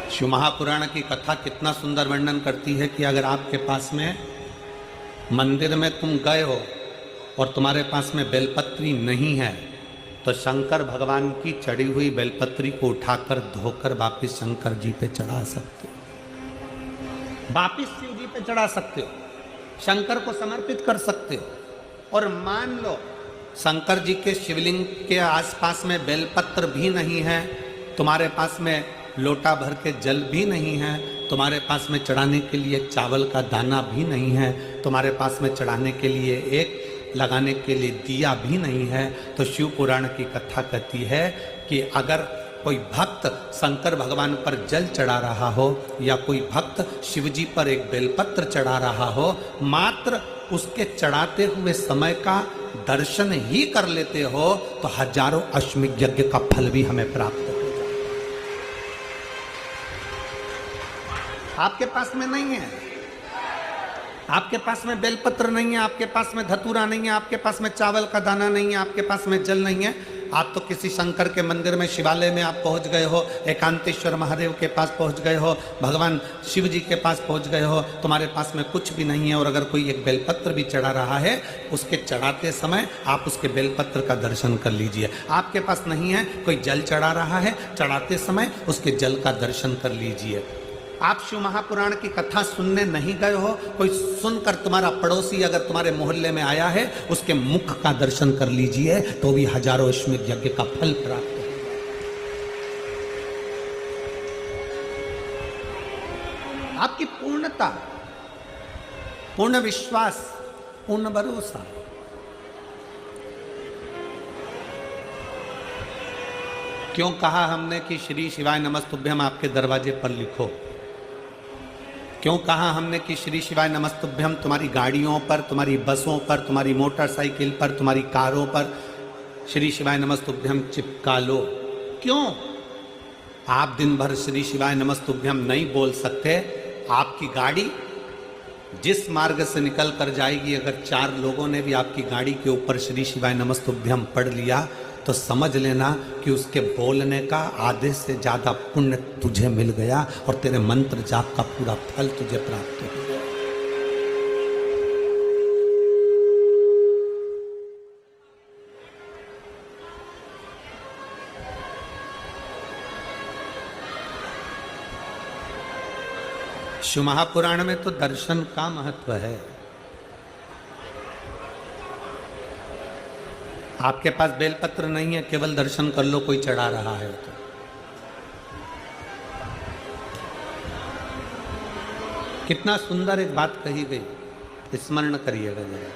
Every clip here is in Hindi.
शिव महापुराण की कथा कितना सुंदर वर्णन करती है कि अगर आपके पास में मंदिर में तुम गए हो और तुम्हारे पास में बेलपत्री नहीं है तो शंकर भगवान की चढ़ी हुई बेलपत्री को उठाकर धोकर वापिस शंकर जी पे चढ़ा सकते हो, वापिस शिव जी पे चढ़ा सकते हो, शंकर को समर्पित कर सकते हो। और मान लो शंकर जी के शिवलिंग के आसपास में बेलपत्र भी नहीं है, तुम्हारे पास में लोटा भर के जल भी नहीं है, तुम्हारे पास में चढ़ाने के लिए चावल का दाना भी नहीं है, तुम्हारे पास में चढ़ाने के लिए एक लगाने के लिए दिया भी नहीं है, तो शिव पुराण की कथा कहती है कि अगर कोई भक्त शंकर भगवान पर जल चढ़ा रहा हो या कोई भक्त शिव जी पर एक बेलपत्र चढ़ा रहा हो, मात्र उसके चढ़ाते हुए समय का दर्शन ही कर लेते हो तो हजारों अश्वमेध यज्ञ का फल भी हमें प्राप्त हो जाए। आपके पास में नहीं है, आपके पास में बेलपत्र नहीं है, आपके पास में धतूरा नहीं है, आपके पास में चावल का दाना नहीं है, आपके पास में जल नहीं है, आप तो किसी शंकर के मंदिर में शिवालय में आप पहुंच गए हो, एकांतेश्वर महादेव के पास पहुंच गए हो, भगवान शिव जी के पास पहुंच गए हो, तुम्हारे पास में कुछ भी नहीं है। और अगर कोई एक बेलपत्र भी चढ़ा रहा है, उसके चढ़ाते समय आप उसके बेलपत्र का दर्शन कर लीजिए। आपके पास नहीं है, कोई जल चढ़ा रहा है, चढ़ाते समय उसके जल का दर्शन कर लीजिए। आप शिव महापुराण की कथा सुनने नहीं गए हो, कोई सुनकर तुम्हारा पड़ोसी अगर तुम्हारे मोहल्ले में आया है, उसके मुख का दर्शन कर लीजिए तो भी हजारों अश्वमेध यज्ञ का फल प्राप्त हो। आपकी पूर्णता, पूर्ण विश्वास, पूर्ण भरोसा। क्यों कहा हमने कि श्री शिवाय नमस्तुभ्यम आपके दरवाजे पर लिखो? क्यों कहा हमने कि श्री शिवाय नमस्तुभ्यम तुम्हारी गाड़ियों पर, तुम्हारी बसों पर, तुम्हारी मोटरसाइकिल पर, तुम्हारी कारों पर श्री शिवाय नमस्तुभ्यम चिपका लो? क्यों? आप दिन भर श्री शिवाय नमस्तुभ्यम नहीं बोल सकते, आपकी गाड़ी जिस मार्ग से निकल कर जाएगी, अगर 4 लोगों ने भी आपकी गाड़ी के ऊपर श्री शिवाय नमस्तुभ्यम पढ़ लिया तो समझ लेना कि उसके बोलने का आधे से ज़्यादा पुण्य तुझे मिल गया और तेरे मंत्र जाप का पूरा फल तुझे प्राप्त हो गया। शिव महापुराण में तो दर्शन का महत्व है। आपके पास बेलपत्र नहीं है, केवल दर्शन कर लो, कोई चढ़ा रहा है तो। कितना सुंदर एक बात कही गई, स्मरण करिएगा जरा।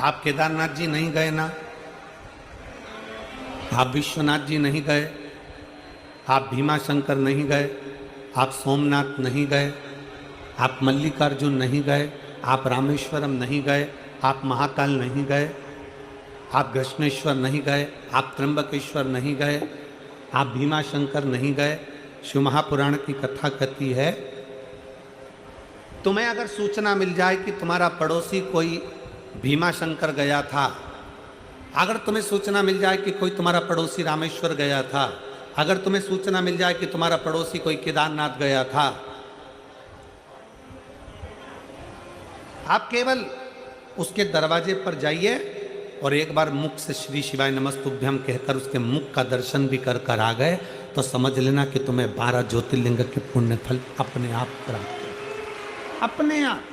आप केदारनाथ जी नहीं गए ना, आप विश्वनाथ जी नहीं गए, आप भीमाशंकर नहीं गए, आप सोमनाथ नहीं गए, आप मल्लिकार्जुन नहीं गए, आप रामेश्वरम नहीं गए, आप महाकाल नहीं गए, आप घृष्णेश्वर नहीं गए, आप त्र्यंबकेश्वर नहीं गए, आप भीमाशंकर नहीं गए। शिव महापुराण की कथा कहती है, तुम्हें अगर सूचना मिल जाए कि तुम्हारा पड़ोसी कोई भीमाशंकर गया था, अगर तुम्हें सूचना मिल जाए कि कोई तुम्हारा पड़ोसी रामेश्वर गया था, अगर तुम्हें सूचना मिल जाए कि तुम्हारा पड़ोसी कोई केदारनाथ गया था, आप केवल उसके दरवाजे पर जाइए और एक बार मुख से श्री शिवाय नमस्तुभ्यम कहकर उसके मुख का दर्शन भी कर कर आ गए तो समझ लेना कि तुम्हें 12 ज्योतिर्लिंग के पुण्य फल अपने आप प्राप्त, अपने आप।